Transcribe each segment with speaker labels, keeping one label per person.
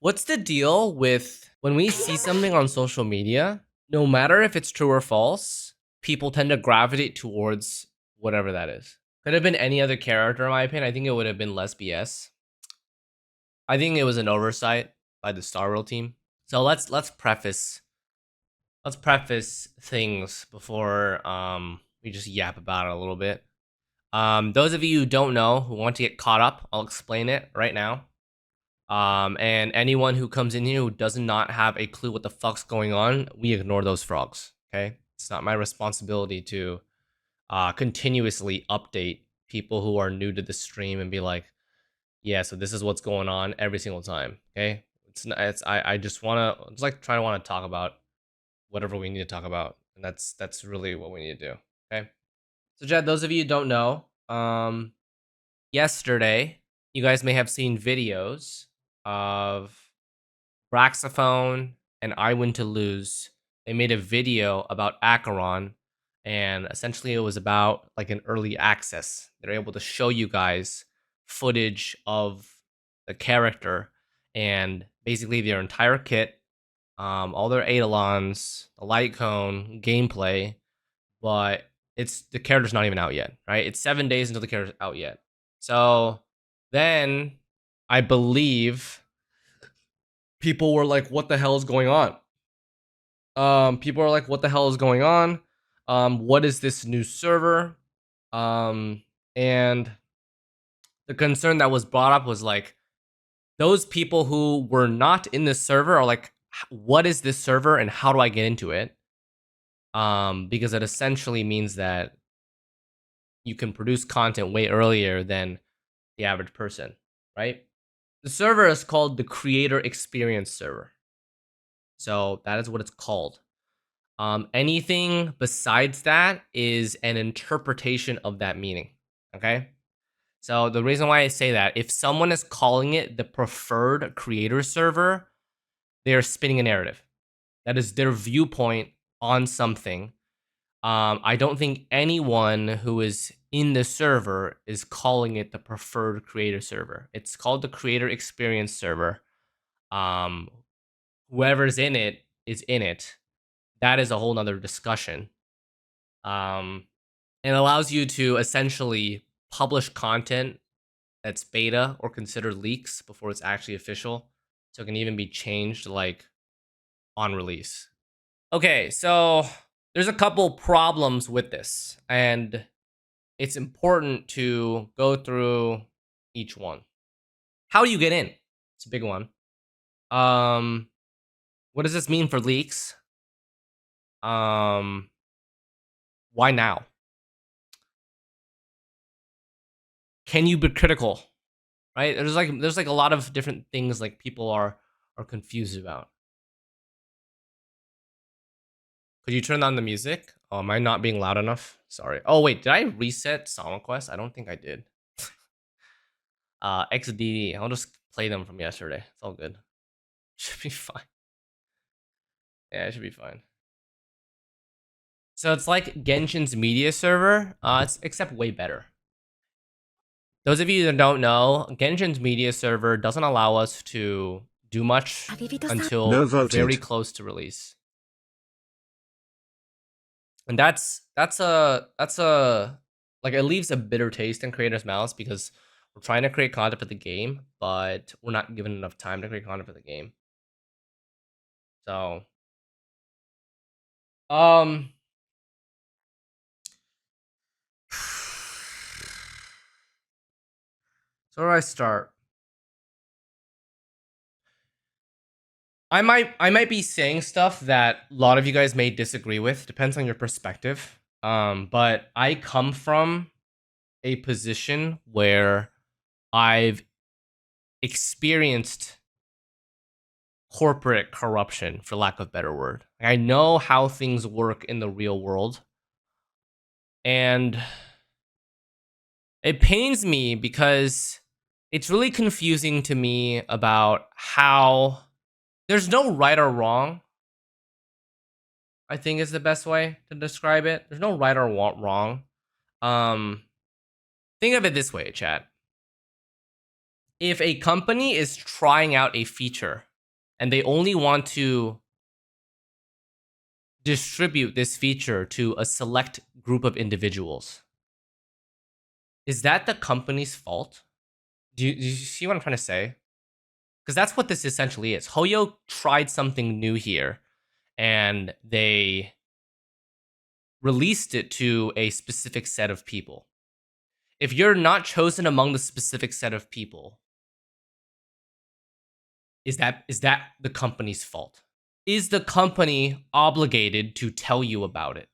Speaker 1: What's the deal with when we see something on social media, no matter if it's true or false, people tend to gravitate towards whatever that is. Could have been any other character, in my opinion. I think it would have been less BS. I think it was an oversight by the Star World team. So let's preface things before we just yap about it a little bit. Those of you who don't know, who want to get caught up, I'll explain it right now. And anyone who comes in here who does not have a clue what the fuck's going on, we ignore those frogs. Okay, it's not my responsibility to continuously update people who are new to the stream and be like, yeah, so this is what's going on every single time. Okay, it's not. I just wanna. It's like trying to want to talk about whatever we need to talk about, and that's really what we need to do. Okay, so Jed, those of you who don't know, yesterday you guys may have seen videos of Braxophone and I Win to Lose. They made a video about Acheron, and essentially it was about like an early access. They're able to show you guys footage of the character and basically their entire kit, all their Eidolons, the light cone, gameplay, but the character's not even out yet, right? It's 7 days until the character's out yet. So then I believe people were like, what the hell is going on? People are like, what the hell is going on? What is this new server? And the concern that was brought up was like, those people who were not in this server are like, what is this server and how do I get into it? Because it essentially means that you can produce content way earlier than the average person, right? The server is called the Creator Experience Server. So that is what it's called. Anything besides that is an interpretation of that meaning, okay? So the reason why I say that, if someone is calling it the preferred creator server, they're spinning a narrative. That is their viewpoint on something. I don't think anyone who is in the server is calling it the preferred creator server. It's called the Creator Experience Server. Whoever's in it is in it. That is a whole nother discussion. It allows you to essentially publish content that's beta or considered leaks before it's actually official. So it can even be changed like on release. Okay, so there's a couple problems with this, and it's important to go through each one. How do you get in? It's a big one. What does this mean for leaks? Why now? Can you be critical? Right? There's like a lot of different things like people are confused about. Could you turn down the music? Oh, am I not being loud enough? Sorry. Oh wait, did I reset Song Quest? I don't think I did. XDD. I'll just play them from yesterday. It's all good. Should be fine. Yeah, it should be fine. So it's like Genshin's media server, it's except way better. Those of you that don't know, Genshin's media server doesn't allow us to do much until very close to release. And that's a like, it leaves a bitter taste in creators' mouths because we're trying to create content for the game, but we're not given enough time to create content for the game. So so where do I start? I might be saying stuff that a lot of you guys may disagree with. Depends on your perspective. But I come from a position where I've experienced corporate corruption, for lack of a better word. I know how things work in the real world. And it pains me because it's really confusing to me about how there's no right or wrong, I think is the best way to describe it. There's no right or wrong. Think of it this way, chat. If a company is trying out a feature and they only want to distribute this feature to a select group of individuals, is that the company's fault? Do you see what I'm trying to say? Because that's what this essentially is. Hoyo tried something new here, and they released it to a specific set of people. If you're not chosen among the specific set of people, is that the company's fault? Is the company obligated to tell you about it?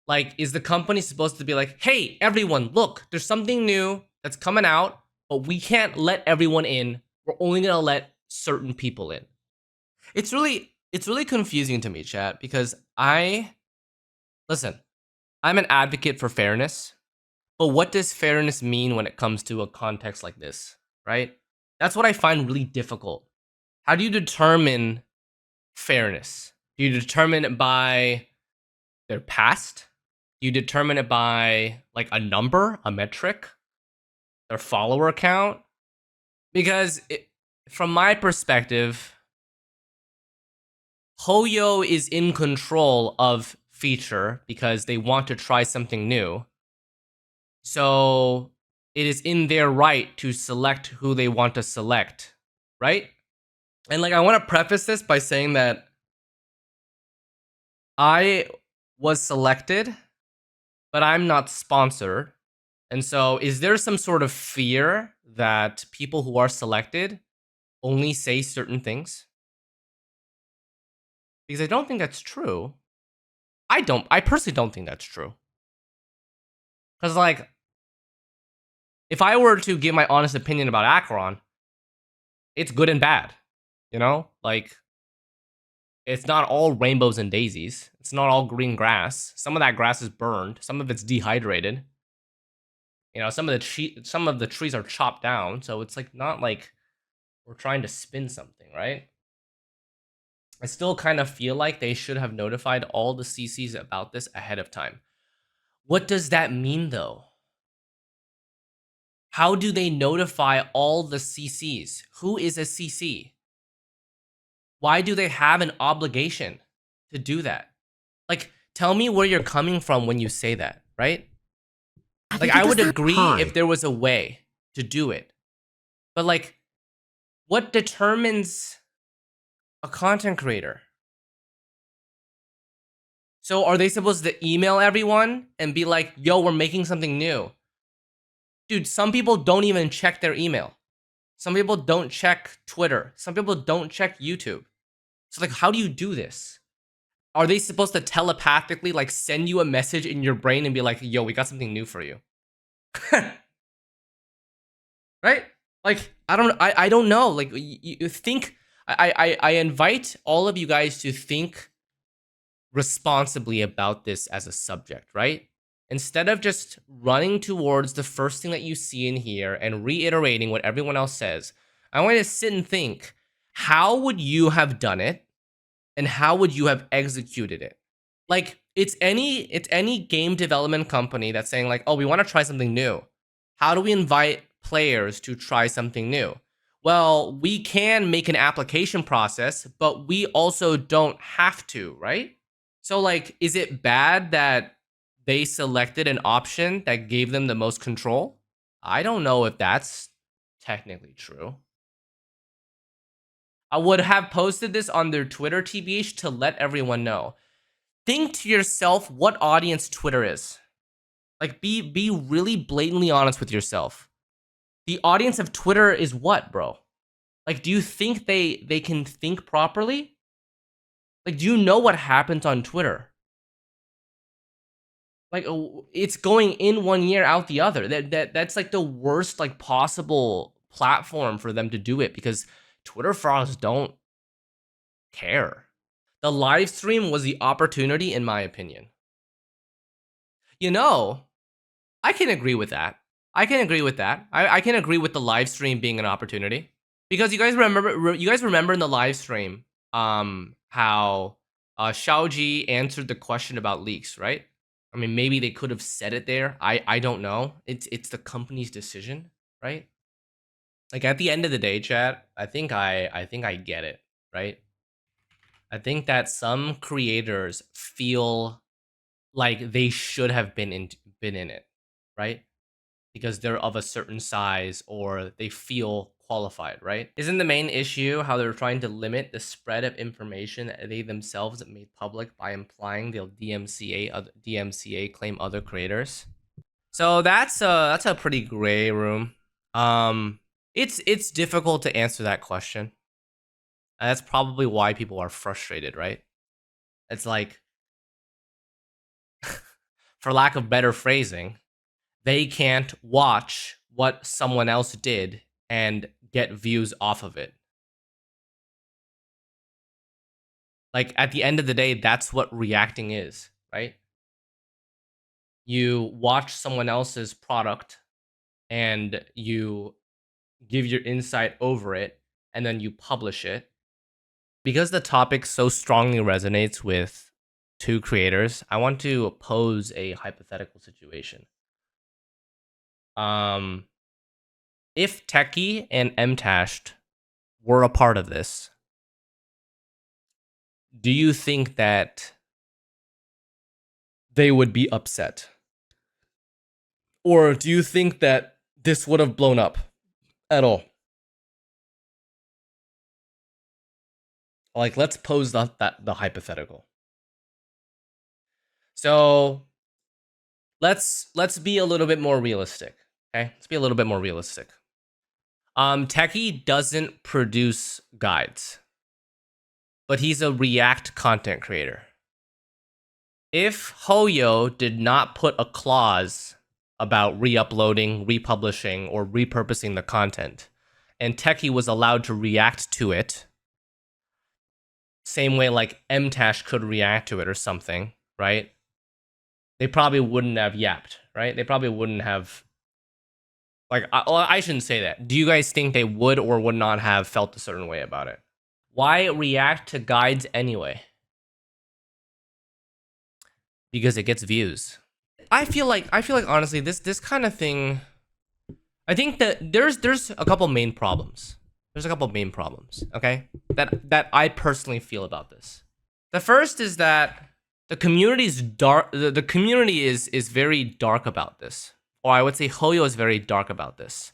Speaker 1: Like, is the company supposed to be like, hey, everyone, look, there's something new that's coming out, but we can't let everyone in. We're only gonna let certain people in. It's really confusing to me, chat, because listen, I'm an advocate for fairness, but what does fairness mean when it comes to a context like this, right? That's what I find really difficult. How do you determine fairness? Do you determine it by their past? Do you determine it by like a number, a metric, their follower count? Because from my perspective, Hoyo is in control of feature because they want to try something new. So it is in their right to select who they want to select, right? And like, I want to preface this by saying that I was selected, but I'm not sponsored. And so is there some sort of fear that people who are selected only say certain things? Because I don't think that's true. I personally don't think that's true. Because like, if I were to give my honest opinion about Acheron, it's good and bad. You know? Like, it's not all rainbows and daisies. It's not all green grass. Some of that grass is burned. Some of it's dehydrated. You know, some of the trees are chopped down. So it's like not like we're trying to spin something, right? I still kind of feel like they should have notified all the CCs about this ahead of time. What does that mean, though? How do they notify all the CCs? Who is a CC? Why do they have an obligation to do that? Like, tell me where you're coming from when you say that, right? Like, I would agree if there was a way to do it. But, like, what determines a content creator? So are they supposed to email everyone and be like, yo, we're making something new? Dude, some people don't even check their email. Some people don't check Twitter. Some people don't check YouTube. So like, how do you do this? Are they supposed to telepathically like send you a message in your brain and be like, yo, we got something new for you? Right? Like, I don't know. Like, you think, I invite all of you guys to think responsibly about this as a subject, right? Instead of just running towards the first thing that you see in here and reiterating what everyone else says, I want you to sit and think, how would you have done it? And how would you have executed it? Like, it's any game development company that's saying like, oh, we want to try something new. How do we invite players to try something new? Well, we can make an application process, but we also don't have to, right? So like, is it bad that they selected an option that gave them the most control? I don't know if that's technically true. I would have posted this on their Twitter, TBH, to let everyone know. Think to yourself what audience Twitter is. Like, be really blatantly honest with yourself. The audience of Twitter is what, bro? Like, do you think they can think properly? Like, do you know what happens on Twitter? Like, it's going in one year, out the other. That's like the worst like possible platform for them to do it, because Twitter frogs don't care. The live stream was the opportunity, in my opinion. You know, I can agree with that. I can agree with that. I can agree with the live stream being an opportunity, because you guys remember in the live stream how Xiaoji answered the question about leaks, right? I mean, maybe they could have said it there. I don't know. It's the company's decision, right? Like, at the end of the day, chat, I think I get it, right? I think that some creators feel like they should have been in it, right? Because they're of a certain size or they feel qualified, right? Isn't the main issue how they're trying to limit the spread of information that they themselves made public by implying they'll DMCA claim other creators? So that's a pretty gray room. It's difficult to answer that question. And that's probably why people are frustrated, right? It's like, for lack of better phrasing, they can't watch what someone else did and get views off of it. Like, at the end of the day, that's what reacting is, right? You watch someone else's product and you give your insight over it and then you publish it. Because the topic so strongly resonates with two creators, I want to pose a hypothetical situation. If Techie and Mtashed were a part of this, do you think that they would be upset? Or do you think that this would have blown up at all? Like, let's pose the hypothetical. So let's be a little bit more realistic. Okay, let's be a little bit more realistic. Techie doesn't produce guides, but he's a React content creator. If Hoyo did not put a clause about re-uploading, republishing, or repurposing the content, and Techie was allowed to react to it, same way like Mtash could react to it or something, right? They probably wouldn't have yapped, right? They probably wouldn't have. Like, I shouldn't say that. Do you guys think they would or would not have felt a certain way about it? Why react to guides anyway? Because it gets views. I feel like honestly, this kind of thing. I think that there's a couple main problems. There's a couple main problems, okay? That I personally feel about this. The first is that the community's dark. The community is very dark about this. Or I would say Hoyo is very dark about this.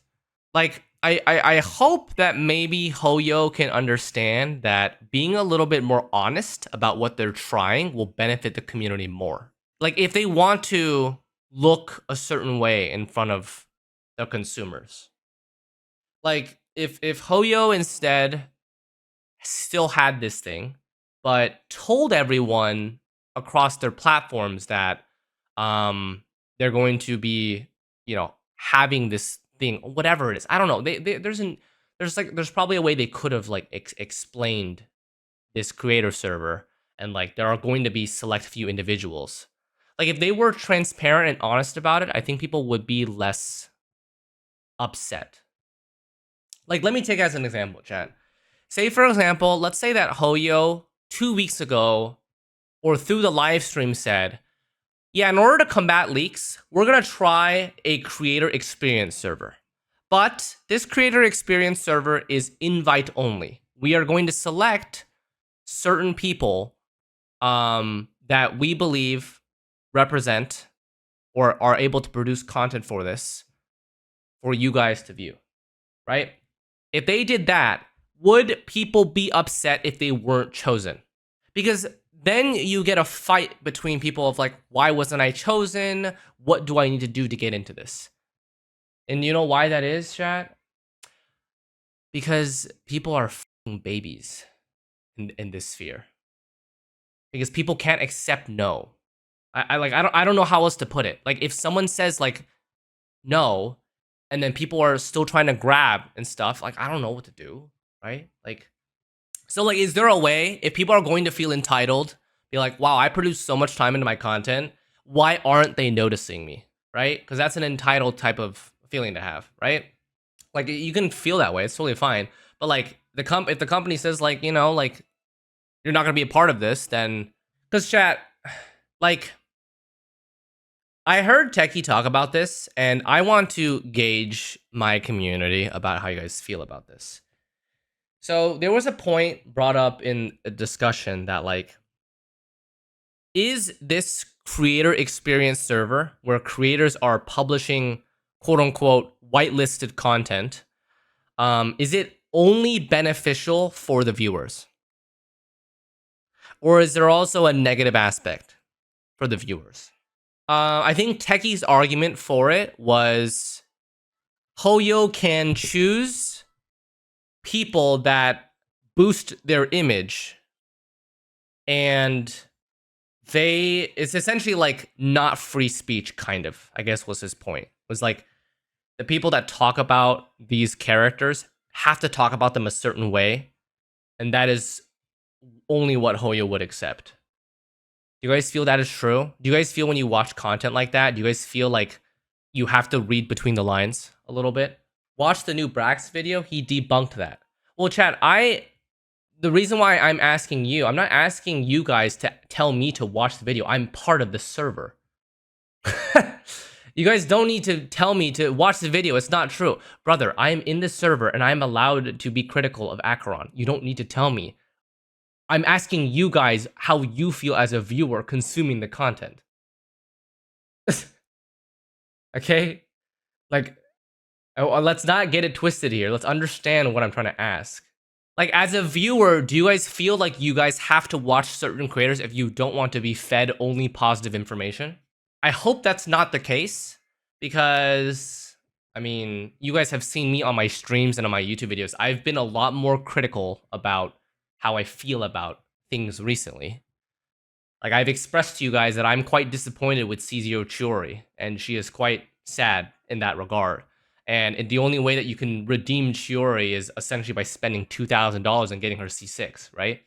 Speaker 1: Like, I hope that maybe Hoyo can understand that being a little bit more honest about what they're trying will benefit the community more. Like, if they want to look a certain way in front of the consumers. Like, if Hoyo instead still had this thing, but told everyone across their platforms that they're going to be, having this thing, whatever it is. I don't know. There's probably a way they could have like explained this creator server, and like there are going to be select few individuals. Like, if they were transparent and honest about it, I think people would be less upset. Like, let me take as an example, chat. Say, for example, let's say that Hoyo 2 weeks ago or through the live stream said, yeah, in order to combat leaks, we're going to try a creator experience server. But this creator experience server is invite only. We are going to select certain people that we believe represent or are able to produce content for this for you guys to view, right? If they did that, would people be upset if they weren't chosen? Because then you get a fight between people of like, why wasn't I chosen? What do I need to do to get into this? And you know why that is, chat? Because people are fucking babies in this sphere. Because people can't accept no. I don't know how else to put it. Like, if someone says like no, and then people are still trying to grab and stuff, like, I don't know what to do, right? Like, so like, is there a way, if people are going to feel entitled, be like, wow, I produced so much time into my content, why aren't they noticing me, right? Because that's an entitled type of feeling to have, right? Like, you can feel that way, it's totally fine. But like, if the company says like, like, you're not gonna be a part of this, then, because chat, like, I heard Techie talk about this, and I want to gauge my community about how you guys feel about this. So there was a point brought up in a discussion that like, is this creator experience server where creators are publishing quote unquote whitelisted content, is it only beneficial for the viewers? Or is there also a negative aspect for the viewers? I think Techie's argument for it was Hoyo can choose people that boost their image, and it's essentially like not free speech, kind of, I guess was his point. It was like the people that talk about these characters have to talk about them a certain way, and that is only what Hoyo would accept. Do you guys feel that is true? Do you guys feel when you watch content like that, do you guys feel like you have to read between the lines a little bit? Watch the new Brax video, he debunked that. Well, Chad, the reason why I'm asking you, I'm not asking you guys to tell me to watch the video. I'm part of the server. You guys don't need to tell me to watch the video. It's not true. Brother, I am in the server and I'm allowed to be critical of Acheron. You don't need to tell me. I'm asking you guys how you feel as a viewer consuming the content. Okay? Like, let's not get it twisted here. Let's understand what I'm trying to ask. Like, as a viewer, do you guys feel like you guys have to watch certain creators if you don't want to be fed only positive information? I hope that's not the case, because, I mean, you guys have seen me on my streams and on my YouTube videos. I've been a lot more critical about how I feel about things recently. Like, I've expressed to you guys that I'm quite disappointed with Cizio Chiori, and she is quite sad in that regard. And the only way that you can redeem Chiori is essentially by spending $2,000 and getting her C6, right?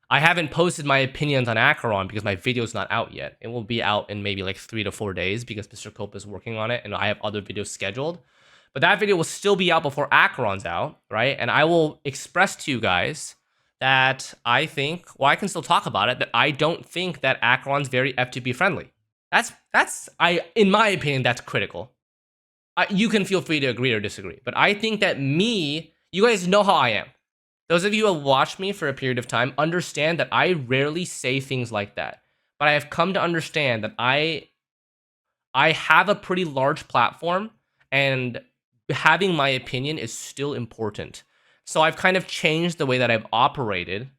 Speaker 1: I haven't posted my opinions on Acheron because my video's not out yet. It will be out in maybe like 3 to 4 days because Mr. Cope is working on it and I have other videos scheduled. But that video will still be out before Acheron's out, right? And I will express to you guys that I think, well, I can still talk about it, that I don't think that Acheron's very FTP friendly. In my opinion, that's critical. You can feel free to agree or disagree, but I think that you guys know how I am. Those of you who have watched me for a period of time understand that I rarely say things like that. But I have come to understand that I have a pretty large platform, and having my opinion is still important. So I've kind of changed the way that I've operated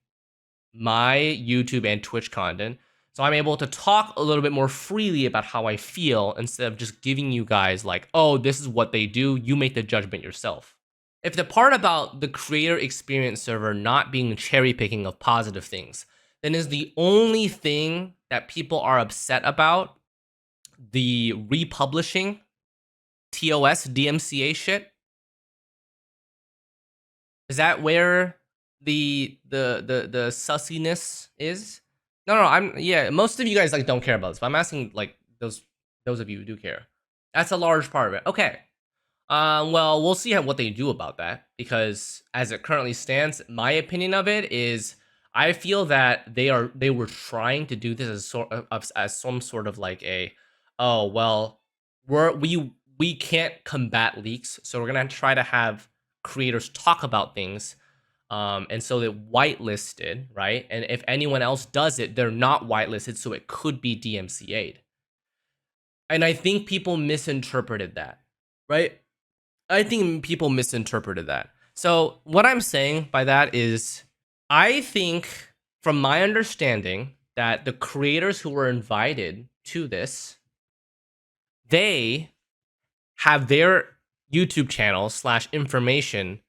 Speaker 1: my YouTube and Twitch content. So I'm able to talk a little bit more freely about how I feel instead of just giving you guys like, oh, this is what they do, you make the judgment yourself. If the part about the creator experience server not being cherry picking of positive things, then is the only thing that people are upset about the republishing TOS DMCA shit? Is that where the sussiness is? No, most of you guys like don't care about this, but I'm asking like those of you who do care. That's a large part of it. Okay. Well, we'll see what they do about that, because as it currently stands, my opinion of it is I feel that they were trying to do this as some sort of like a, oh well, we can't combat leaks, so we're gonna try to have creators talk about things, and so they whitelisted, right? And if anyone else does it, they're not whitelisted, so it could be DMCA'd. And I think people misinterpreted that, right? I think people misinterpreted that. So what I'm saying by that is, I think, from my understanding, that the creators who were invited to this, they have their YouTube channel / information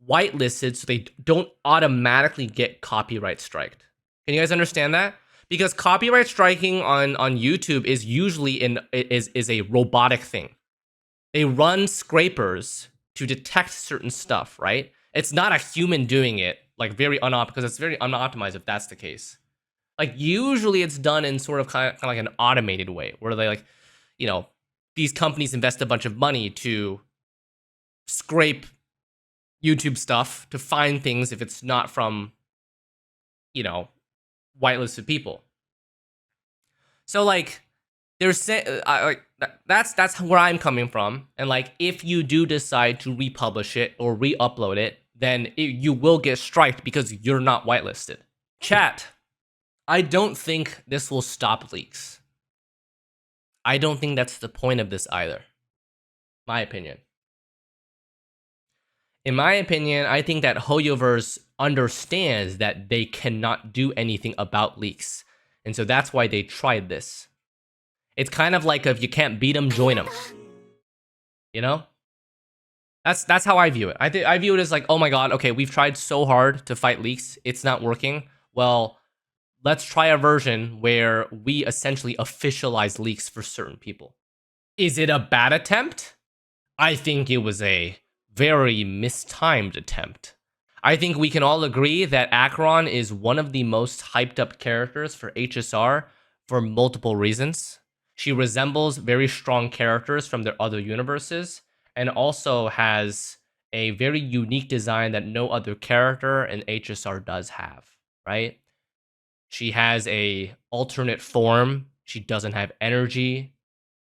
Speaker 1: whitelisted so they don't automatically get copyright striked. Can you guys understand that? Because copyright striking on YouTube is usually is a robotic thing. They run scrapers to detect certain stuff, right? It's not a human doing it, like because it's very unoptimized if that's the case. Like usually it's done in sort of kind of like an automated way, where they like, these companies invest a bunch of money to scrape YouTube stuff to find things if it's not from, whitelisted people. So like, there's like that's where I'm coming from, and like if you do decide to republish it or re-upload it, then you will get striked because you're not whitelisted. Chat, I don't think this will stop leaks. I don't think that's the point of this either. My opinion. In my opinion, I think that Hoyoverse understands that they cannot do anything about leaks. And so that's why they tried this. It's kind of like if you can't beat them, join them. You know? That's how I view it. I view it as like, oh my god, okay, we've tried so hard to fight leaks. It's not working. Well, let's try a version where we essentially officialize leaks for certain people. Is it a bad attempt? I think it was a very mistimed attempt. I think we can all agree that Acheron is one of the most hyped up characters for HSR for multiple reasons. She resembles very strong characters from their other universes, and also has a very unique design that no other character in HSR does have, right? She has a alternate form. She doesn't have energy.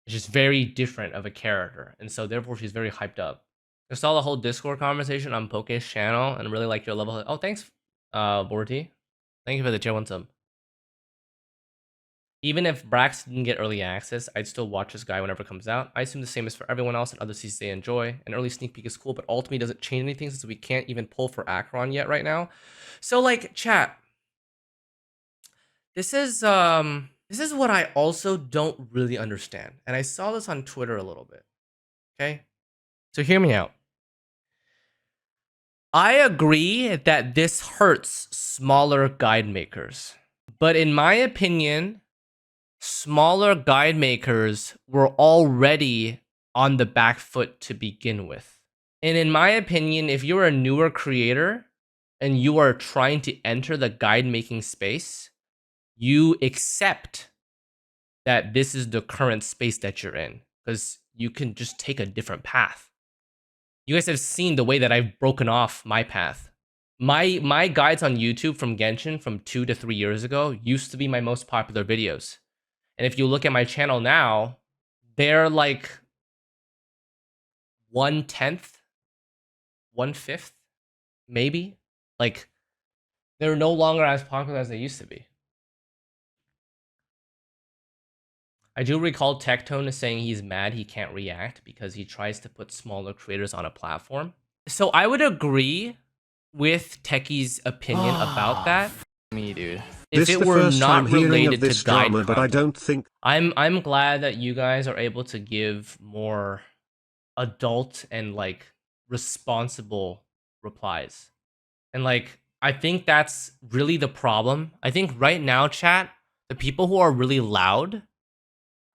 Speaker 1: It's just very different of a character, and so therefore she's very hyped up. I saw the whole Discord conversation on Poke's channel and really like your level. Oh, thanks, Borty. Thank you for the tier 1 sub. Even if Brax didn't get early access, I'd still watch this guy whenever it comes out. I assume the same is for everyone else and other seasons they enjoy. An early sneak peek is cool, but ultimately doesn't change anything since we can't even pull for Acheron yet right now. So like, chat. This is what I also don't really understand. And I saw this on Twitter a little bit. Okay? So hear me out. I agree that this hurts smaller guide makers. But in my opinion, smaller guide makers were already on the back foot to begin with. And in my opinion, if you're a newer creator and you are trying to enter the guide making space, you accept that this is the current space that you're in, because you can just take a different path. You guys have seen the way that I've broken off my path. My guides on YouTube from Genshin from 2 to 3 years ago used to be my most popular videos. And if you look at my channel now, they're like 1/10, 1/5, maybe. Like, they're no longer as popular as they used to be. I do recall Tectone saying he's mad he can't react because he tries to put smaller creators on a platform. So I would agree with Techie's opinion about that.
Speaker 2: Me, dude.
Speaker 1: If it were not related to guide
Speaker 3: drama, but I don't think
Speaker 1: I'm glad that you guys are able to give more adult and like responsible replies. And like, I think that's really the problem. I think right now, chat, the people who are really loud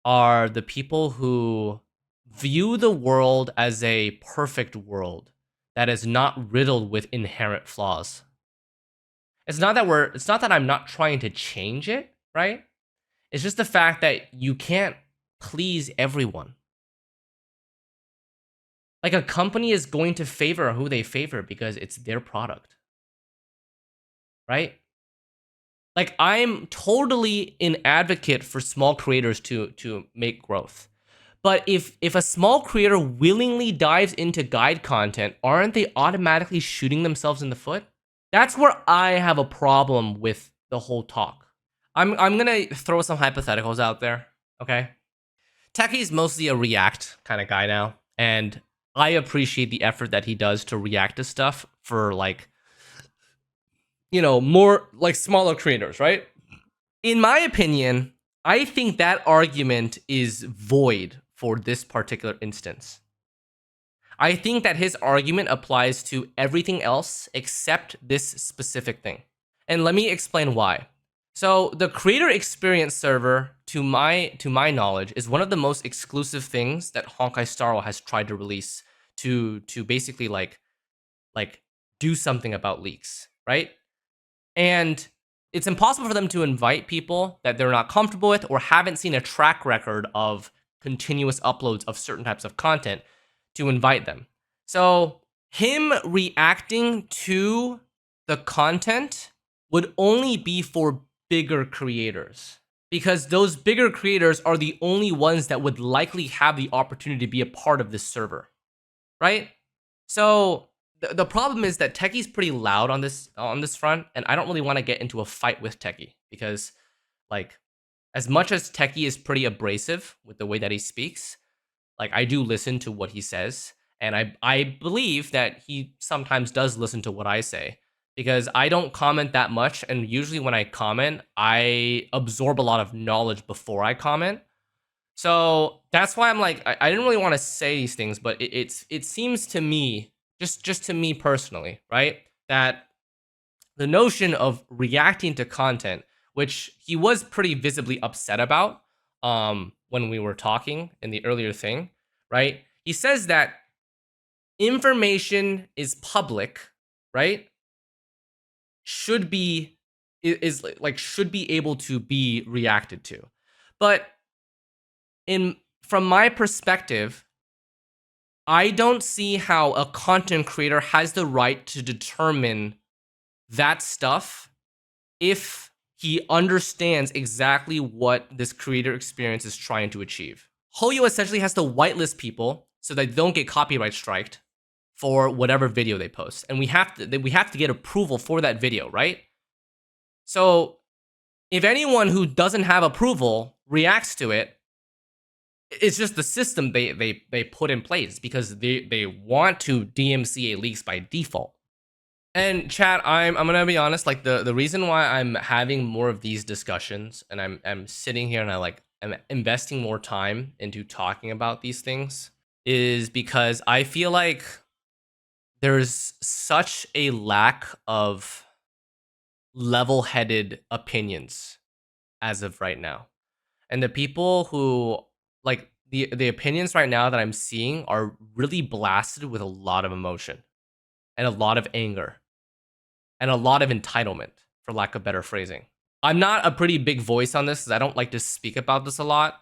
Speaker 1: are the people who view the world as a perfect world that is not riddled with inherent flaws. It's not that I'm not trying to change it, right? It's just the fact that you can't please everyone. Like, a company is going to favor who they favor because it's their product, right? Like, I'm totally an advocate for small creators to make growth. But if a small creator willingly dives into guide content, aren't they automatically shooting themselves in the foot? That's where I have a problem with the whole talk. I'm gonna throw some hypotheticals out there, okay? Techie's mostly a React kind of guy now, and I appreciate the effort that he does to react to stuff for, like, you know, more like smaller creators, right? In my opinion, I think that argument is void for this particular instance. I think that his argument applies to everything else except this specific thing. And let me explain why. So the creator experience server, to my knowledge, is one of the most exclusive things that Honkai Star Rail has tried to release to basically like do something about leaks, right? And it's impossible for them to invite people that they're not comfortable with or haven't seen a track record of continuous uploads of certain types of content to invite them. So him reacting to the content would only be for bigger creators, because those bigger creators are the only ones that would likely have the opportunity to be a part of this server, right? So the problem is that Techie's pretty loud on this front, and I don't really want to get into a fight with Techie because, like, as much as Techie is pretty abrasive with the way that he speaks, like, I do listen to what he says, and I believe that he sometimes does listen to what I say, because I don't comment that much, and usually when I comment, I absorb a lot of knowledge before I comment. So that's why I'm like, I didn't really want to say these things, but it seems to me, just to me personally, right, that the notion of reacting to content, which he was pretty visibly upset about when we were talking in the earlier thing, right? He says that information is public, right? Should be should be able to be reacted to. But from my perspective, I don't see how a content creator has the right to determine that stuff if he understands exactly what this creator experience is trying to achieve. Hoyo essentially has to whitelist people so they don't get copyright striked for whatever video they post, and we have to get approval for that video, right? So if anyone who doesn't have approval reacts to it, it's just the system they put in place because they want to DMCA leaks by default. And chat, I'm gonna be honest, like the reason why I'm having more of these discussions and I'm sitting here and I'm investing more time into talking about these things is because I feel like there's such a lack of level-headed opinions as of right now. And the people who, like, the opinions right now that I'm seeing are really blasted with a lot of emotion and a lot of anger and a lot of entitlement, for lack of better phrasing. I'm not a pretty big voice on this because I don't like to speak about this a lot,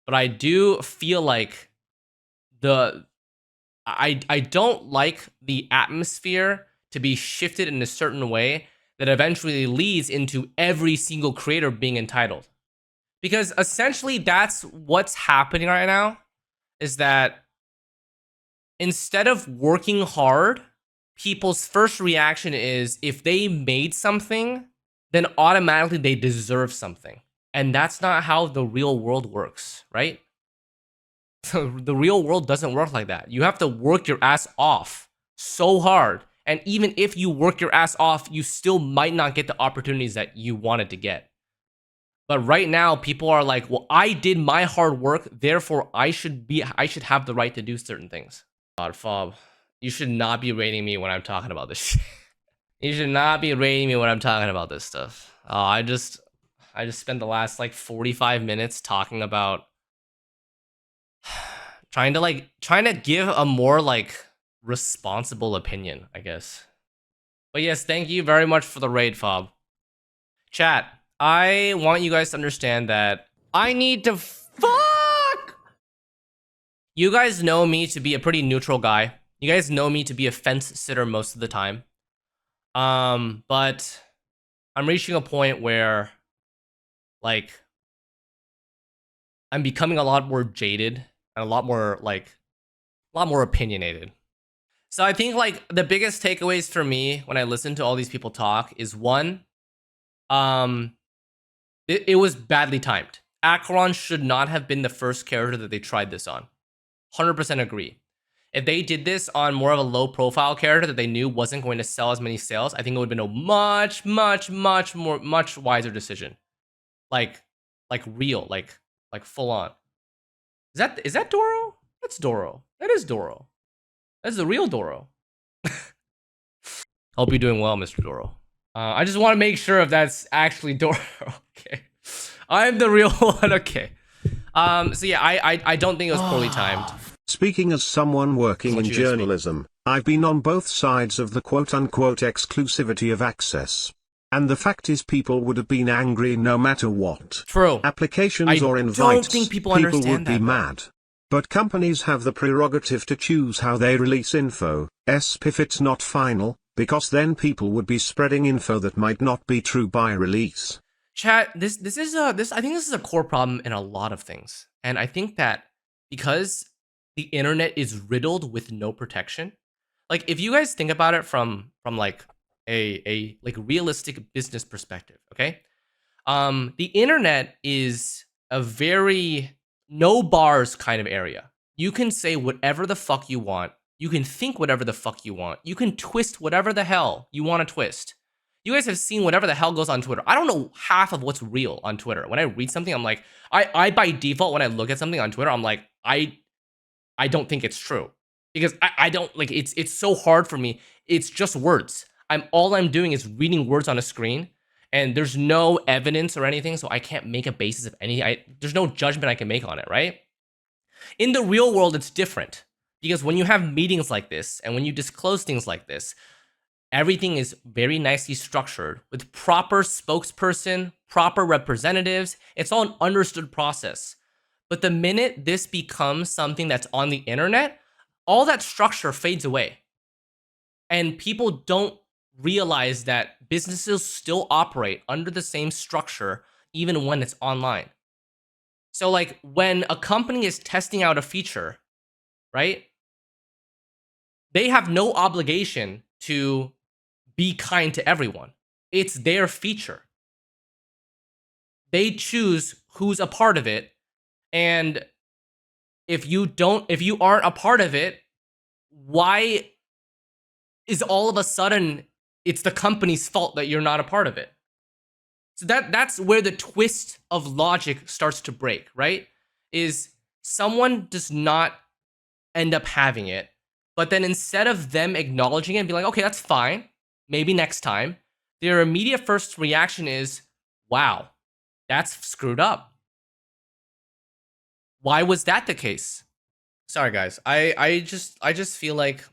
Speaker 1: but I do feel like I don't like the atmosphere to be shifted in a certain way that eventually leads into every single creator being entitled. Because essentially that's what's happening right now, is that instead of working hard, people's first reaction is if they made something, then automatically they deserve something. And that's not how the real world works, right? The real world doesn't work like that. You have to work your ass off so hard. And even if you work your ass off, you still might not get the opportunities that you wanted to get. But right now, people are like, well, I did my hard work, therefore I should have the right to do certain things. God, Fob, you should not be rating me when I'm talking about this shit. You should not be rating me when I'm talking about this stuff. I just spent the last like 45 minutes talking about trying to give a more like responsible opinion, I guess. But yes, thank you very much for the raid, Fob. Chat, I want you guys to understand that I need to fuck. You guys know me to be a pretty neutral guy. You guys know me to be a fence sitter most of the time. But I'm reaching a point where, like, I'm becoming a lot more jaded and a lot more opinionated. So I think like the biggest takeaways for me when I listen to all these people talk is one, it was badly timed. Acheron should not have been the first character that they tried this on. 100% agree. If they did this on more of a low profile character that they knew wasn't going to sell as many sales, I think it would have been a much wiser decision. Like real, like full on. Is that Doro? That's Doro. That is Doro. That's the real Doro. Hope you're doing well, Mr. Doro. I just want to make sure if that's actually Doro. Okay. I'm the real one. Okay. So yeah, I don't think it was poorly timed.
Speaker 2: Speaking as someone working in journalism, I've been on both sides of the quote-unquote exclusivity of access. And the fact is people would have been angry no matter what.
Speaker 1: True.
Speaker 2: Applications or invites,
Speaker 1: I don't think people understand
Speaker 2: would be mad. But companies have the prerogative to choose how they release info, if it's not final, because then people would be spreading info that might not be true by release.
Speaker 1: Chat, I think this is a core problem in a lot of things. And I think that because the internet is riddled with no protection, Like if you guys think about it from like a like realistic business perspective, okay? The internet is a very no bars kind of area. You can say whatever the fuck you want. You can think whatever the fuck you want. You can twist whatever the hell you want to twist. You guys have seen whatever the hell goes on Twitter. I don't know half of what's real on Twitter. When I read something, I'm like, I by default, when I look at something on Twitter, I'm like, I don't think it's true. Because I don't like it's so hard for me. It's just words. All I'm doing is reading words on a screen, and there's no evidence or anything, so I can't make a basis of any. There's no judgment I can make on it, right? In the real world, it's different because when you have meetings like this and when you disclose things like this, everything is very nicely structured with proper spokesperson, proper representatives. It's all an understood process. But the minute this becomes something that's on the internet, all that structure fades away. And people don't realize that businesses still operate under the same structure even when it's online. So like when a company is testing out a feature, right? They have no obligation to be kind to everyone. It's their feature. They choose who's a part of it. And if you aren't a part of it, why is all of a sudden it's the company's fault that you're not a part of it? So that's where the twist of logic starts to break, right? Is someone does not end up having it, but then instead of them acknowledging it and be like, okay, that's fine, maybe next time, their immediate first reaction is, wow, that's screwed up. Why was that the case? Sorry guys, I just feel like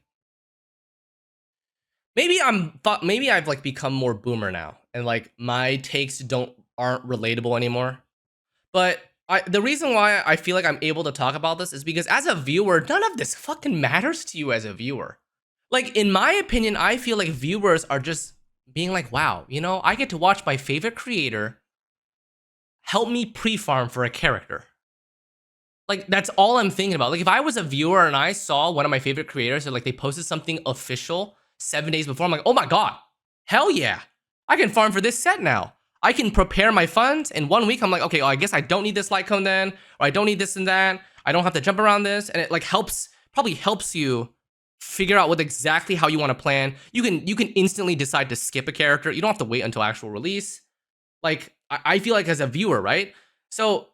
Speaker 1: maybe I've like become more boomer now and like my takes aren't relatable anymore. But the reason why I feel like I'm able to talk about this is because as a viewer, none of this fucking matters to you as a viewer. Like in my opinion, I feel like viewers are just being like, wow, you know, I get to watch my favorite creator help me pre-farm for a character. Like that's all I'm thinking about. Like if I was a viewer and I saw one of my favorite creators or like they posted something official 7 days before, I'm like, oh my god, hell yeah, I can farm for this set now. I can prepare my funds in 1 week. I'm like, okay, I guess I don't need this light cone then, or I don't need this and that. I don't have to jump around this, and it like probably helps you figure out what exactly how you want to plan. You can instantly decide to skip a character. You don't have to wait until actual release. Like I feel like as a viewer, right? So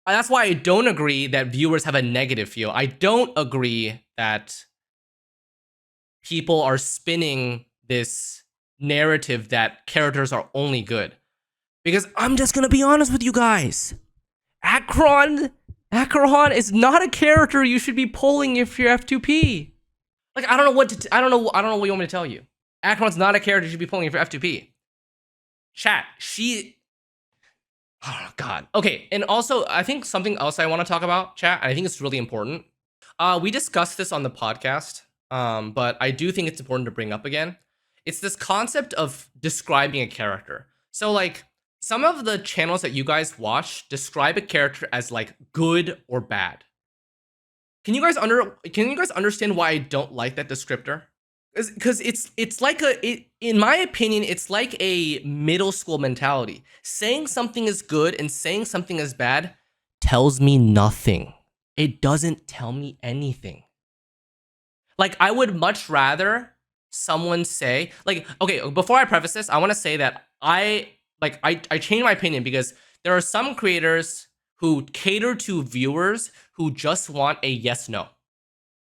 Speaker 1: that's why I don't agree that viewers have a negative feel. I don't agree that people are spinning this narrative that characters are only good. Because I'm just gonna be honest with you guys. Acheron is not a character you should be pulling if you're F2P. Like I don't know what you want me to tell you. Acheron's not a character you should be pulling if you're F2P. Chat, oh god. Okay, and also I think something else I want to talk about, chat, and I think it's really important. We discussed this on the podcast, but I do think it's important to bring up again. It's this concept of describing a character. So like some of the channels that you guys watch describe a character as like good or bad. Can you guys understand why I don't like that descriptor? Because it's like in my opinion, it's like a middle school mentality. Saying something is good and saying something is bad tells me nothing. It doesn't tell me anything. Like I would much rather someone say, like, okay, before I preface this, I want to say that I changed my opinion because there are some creators who cater to viewers who just want a yes, no.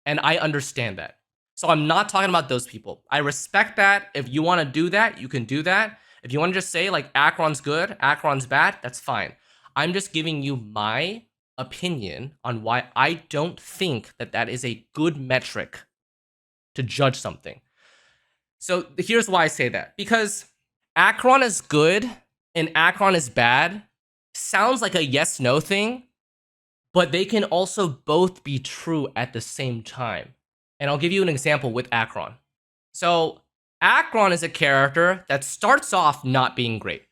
Speaker 1: And I understand that. So I'm not talking about those people. I respect that. If you want to do that, you can do that. If you want to just say like Acheron's good, Acheron's bad, that's fine. I'm just giving you my opinion on why I don't think that that is a good metric to judge something. So here's why I say that. Because Acheron is good and Acheron is bad sounds like a yes-no thing, but they can also both be true at the same time. And I'll give you an example with Acheron. So Acheron is a character that starts off not being great.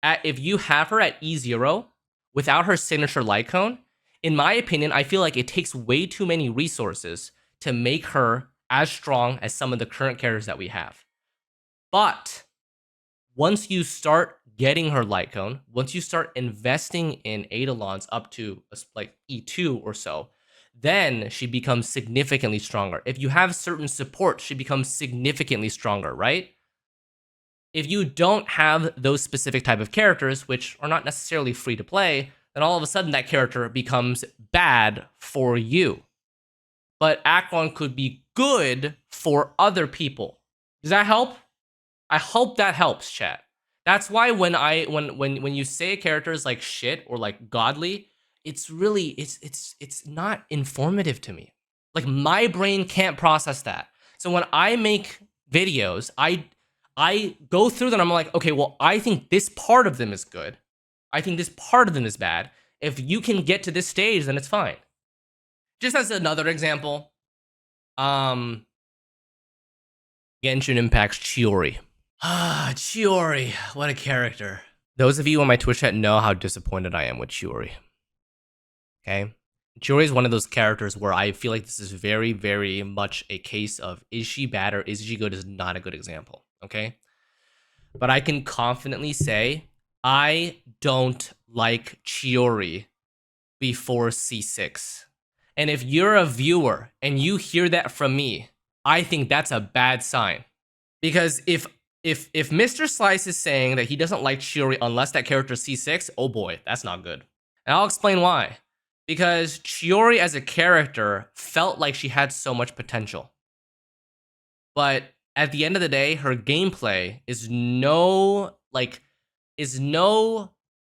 Speaker 1: If you have her at E0 without her signature light cone, in my opinion, I feel like it takes way too many resources to make her as strong as some of the current characters that we have. But once you start getting her light cone, once you start investing in Eidolons up to like E2 or so, then she becomes significantly stronger. If you have certain support, she becomes significantly stronger, right? If you don't have those specific type of characters, which are not necessarily free to play, then all of a sudden that character becomes bad for you. But Acheron could be good for other people. Does that help? I hope that helps, chat. That's why when you say characters like shit or like godly, it's really it's not informative to me. Like my brain can't process that. So when I make videos, I go through them. I'm like, okay, well, I think this part of them is good. I think this part of them is bad. If you can get to this stage, then it's fine. Just as another example, Genshin Impact's Chiori. Chiori, what a character. Those of you on my Twitch chat know how disappointed I am with Chiori. Okay? Chiori is one of those characters where I feel like this is very, very much a case of is she bad or is she good is not a good example. Okay? But I can confidently say I don't like Chiori before C6. And if you're a viewer and you hear that from me, I think that's a bad sign. Because if Mr. Xlice is saying that he doesn't like Chiori unless that character is C6, oh boy, that's not good. And I'll explain why. Because Chiori as a character felt like she had so much potential. But at the end of the day, her gameplay is no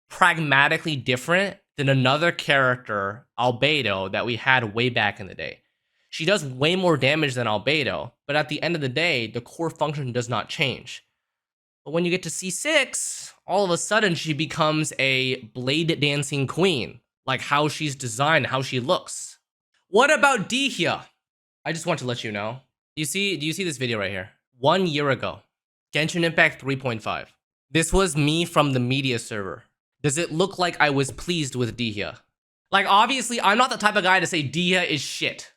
Speaker 1: pragmatically different than another character, Albedo, that we had way back in the day. She does way more damage than Albedo, but at the end of the day, the core function does not change. But when you get to C6, all of a sudden she becomes a blade dancing queen, like how she's designed, how she looks. What about Dihya? I just want to let you know. Do you see this video right here? 1 year ago, Genshin Impact 3.5. This was me from the media server. Does it look like I was pleased with Dihya? Like, obviously, I'm not the type of guy to say Dihya is shit.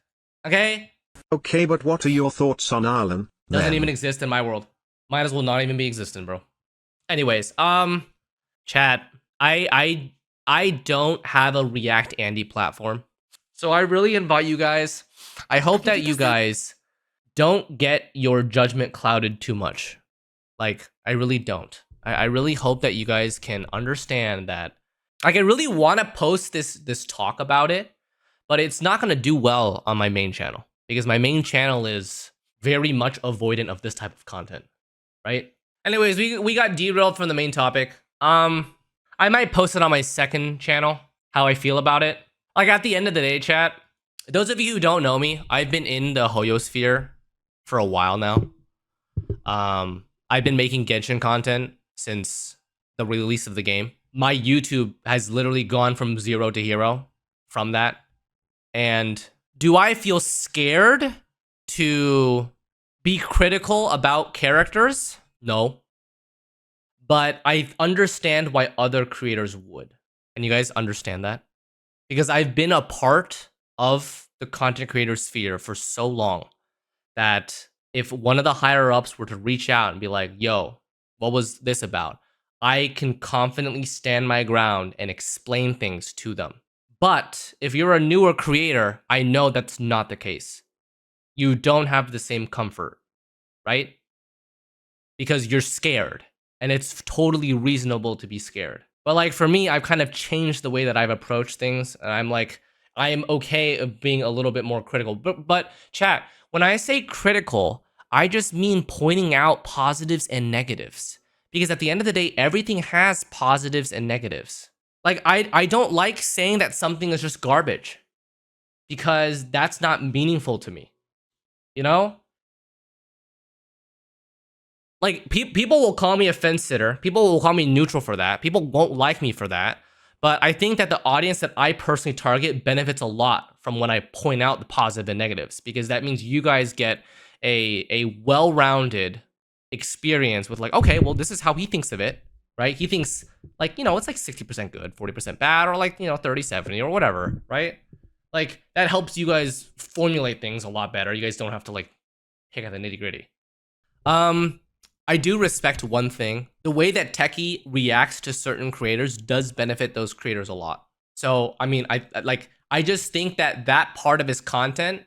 Speaker 1: Okay?
Speaker 2: Okay, but what are your thoughts on Arlen?
Speaker 1: Doesn't even exist in my world. Might as well not even be existing, bro. Anyways, chat, I don't have a React Andy platform. So I really invite you guys. I hope that you guys don't get your judgment clouded too much. Like, I really don't. I really hope that you guys can understand that. Like, I really want to post this talk about it, but it's not going to do well on my main channel because my main channel is very much avoidant of this type of content, right? Anyways, we got derailed from the main topic. I might post it on my second channel, how I feel about it. Like, at the end of the day, chat, those of you who don't know me, I've been in the Hoyosphere for a while now. I've been making Genshin content since the release of the game. My YouTube has literally gone from 0 to hero from that. And do I feel scared to be critical about characters? No. But I understand why other creators would. And you guys understand that? Because I've been a part of the content creator sphere for so long that if one of the higher ups were to reach out and be like, yo, what was this about? I can confidently stand my ground and explain things to them. But if you're a newer creator, I know that's not the case. You don't have the same comfort, right? Because you're scared. And it's totally reasonable to be scared. But like for me, I've kind of changed the way that I've approached things. And I'm like, I am okay of being a little bit more critical. But chat, when I say critical, I just mean pointing out positives and negatives. Because at the end of the day, everything has positives and negatives. Like, I don't like saying that something is just garbage. Because that's not meaningful to me. You know? Like, people will call me a fence sitter. People will call me neutral for that. People won't like me for that. But I think that the audience that I personally target benefits a lot from when I point out the positive and negatives. Because that means you guys get a well-rounded experience with like, okay, well, this is how he thinks of it, right? He thinks like, you know, it's like 60% good, 40% bad, or like, you know, 30-70 or whatever, right? Like, that helps you guys formulate things a lot better. You guys don't have to like pick at the nitty gritty. I do respect one thing. The way that Techie reacts to certain creators does benefit those creators a lot. So, I mean, I just think that that part of his content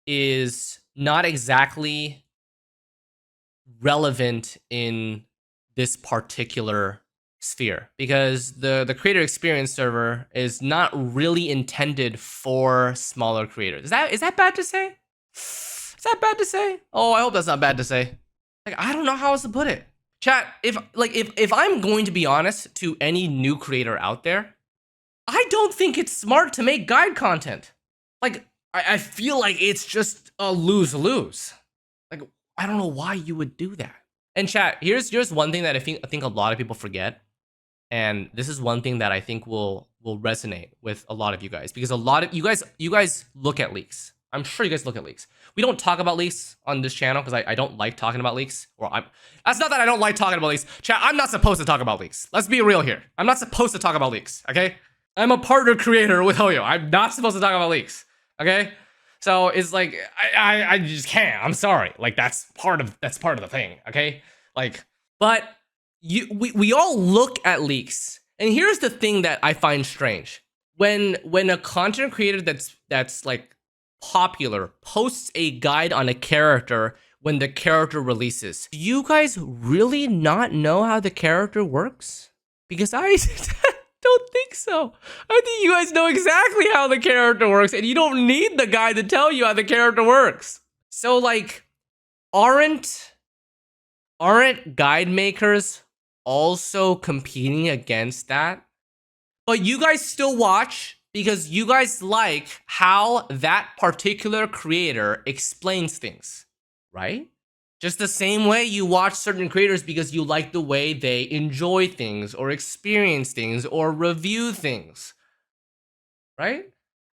Speaker 1: is not exactly relevant in this particular sphere, because the creator experience server is not really intended for smaller creators. Is that bad to say? Is that bad to say? Oh, I hope that's not bad to say. Like, I don't know how else to put it. Chat, if I'm going to be honest to any new creator out there, I don't think it's smart to make guide content. Like, I feel like it's just a lose-lose. Like, I don't know why you would do that. And chat, here's one thing that I think a lot of people forget. And this is one thing that I think will resonate with a lot of you guys, because a lot of you guys look at leaks. I'm sure you guys look at leaks. We don't talk about leaks on this channel because I don't like talking about leaks. That's not that I don't like talking about leaks. Chat, I'm not supposed to talk about leaks. Let's be real here. I'm not supposed to talk about leaks, okay? I'm a partner creator with Hoyo. I'm not supposed to talk about leaks, okay? So it's like I just can't. I'm sorry. Like that's part of the thing, okay? Like, but we all look at leaks. And here's the thing that I find strange. When a content creator that's like popular posts a guide on a character when the character releases, do you guys really not know how the character works? Because I don't think so. I think you guys know exactly how the character works, and you don't need the guide to tell you how the character works. So like, aren't guide makers also competing against that? But you guys still watch because you guys like how that particular creator explains things, right? Just the same way you watch certain creators because you like the way they enjoy things or experience things or review things, right?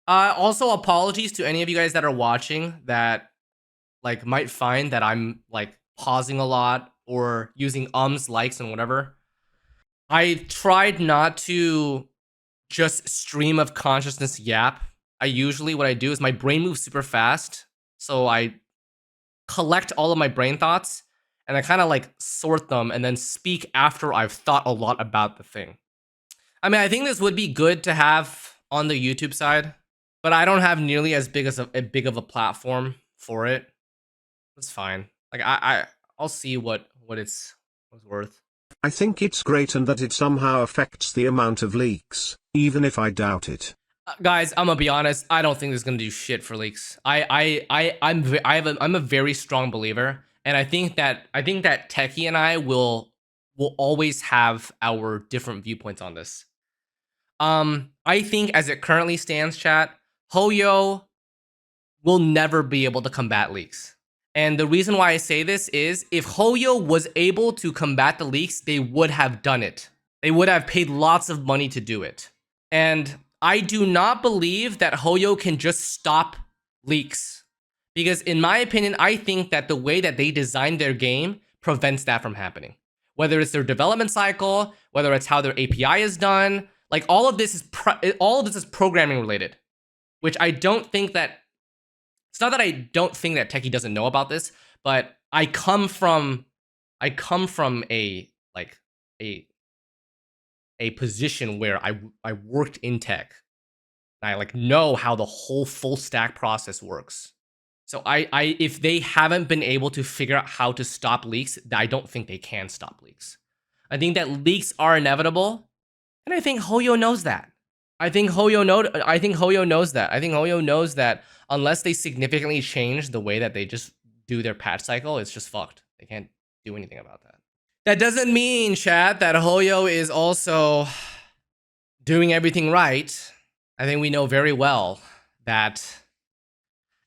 Speaker 1: Also, apologies to any of you guys that are watching that like might find that I'm like pausing a lot or using likes and whatever. I tried not to just stream of consciousness yap. What I do is my brain moves super fast, so I collect all of my brain thoughts and I kind of like sort them and then speak after I've thought a lot about the thing. I mean, I think this would be good to have on the YouTube side, but I don't have nearly as big of a platform for it. It's fine. Like I'll see what it's worth.
Speaker 2: I think it's great and that it somehow affects the amount of leaks, even if I doubt it.
Speaker 1: Guys, I'm gonna be honest. I don't think this is gonna do shit for leaks. I'm a very strong believer, and I think that Techie and I will always have our different viewpoints on this. I think as it currently stands, chat, Hoyo will never be able to combat leaks. And the reason why I say this is if Hoyo was able to combat the leaks, they would have done it. They would have paid lots of money to do it. And I do not believe that Hoyo can just stop leaks. Because in my opinion, I think that the way that they designed their game prevents that from happening. Whether it's their development cycle, whether it's how their API is done, like all of this is programming related, which I don't think that. It's not that I don't think that Techie doesn't know about this, but I come from a position where I worked in tech. And I like know how the whole full stack process works. So if they haven't been able to figure out how to stop leaks, I don't think they can stop leaks. I think that leaks are inevitable, and I think Hoyo knows that. I think Hoyo knows that. I think Hoyo knows that unless they significantly change the way that they just do their patch cycle, it's just fucked. They can't do anything about that. That doesn't mean, chat, that Hoyo is also doing everything right. I think we know very well that,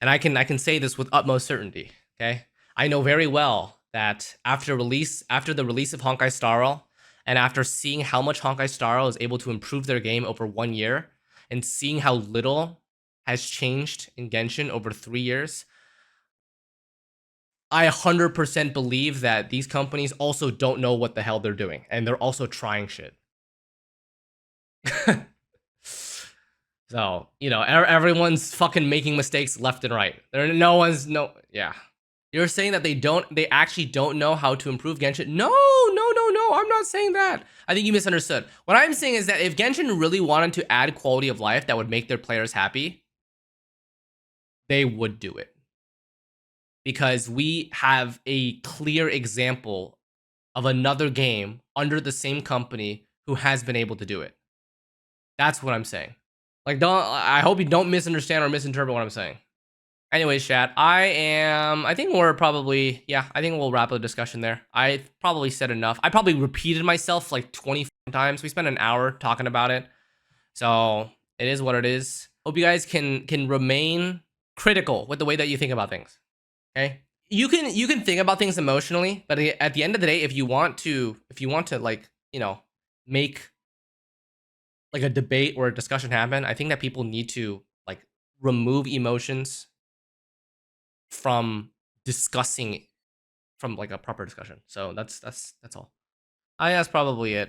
Speaker 1: and I can say this with utmost certainty, okay? I know very well that after the release of Honkai Star Rail, and after seeing how much Honkai Star Rail is able to improve their game over 1 year, and seeing how little has changed in Genshin over 3 years, I 100% believe that these companies also don't know what the hell they're doing, and they're also trying shit. So, you know, everyone's fucking making mistakes left and right. Yeah. You're saying that they actually don't know how to improve Genshin? No, I'm not saying that. I think you misunderstood. What I'm saying is that if Genshin really wanted to add quality of life that would make their players happy, they would do it. Because we have a clear example of another game under the same company who has been able to do it. That's what I'm saying. Like, I hope you don't misunderstand or misinterpret what I'm saying. Anyways, chat, I think we'll wrap up the discussion there. I probably said enough. I probably repeated myself like 20 times. We spent an hour talking about it. So it is what it is. Hope you guys can remain critical with the way that you think about things. Okay? You can think about things emotionally, but at the end of the day, if you want to like, make like a debate or a discussion happen, I think that people need to like remove emotions from discussing from like a proper discussion. So that's all. That's probably it.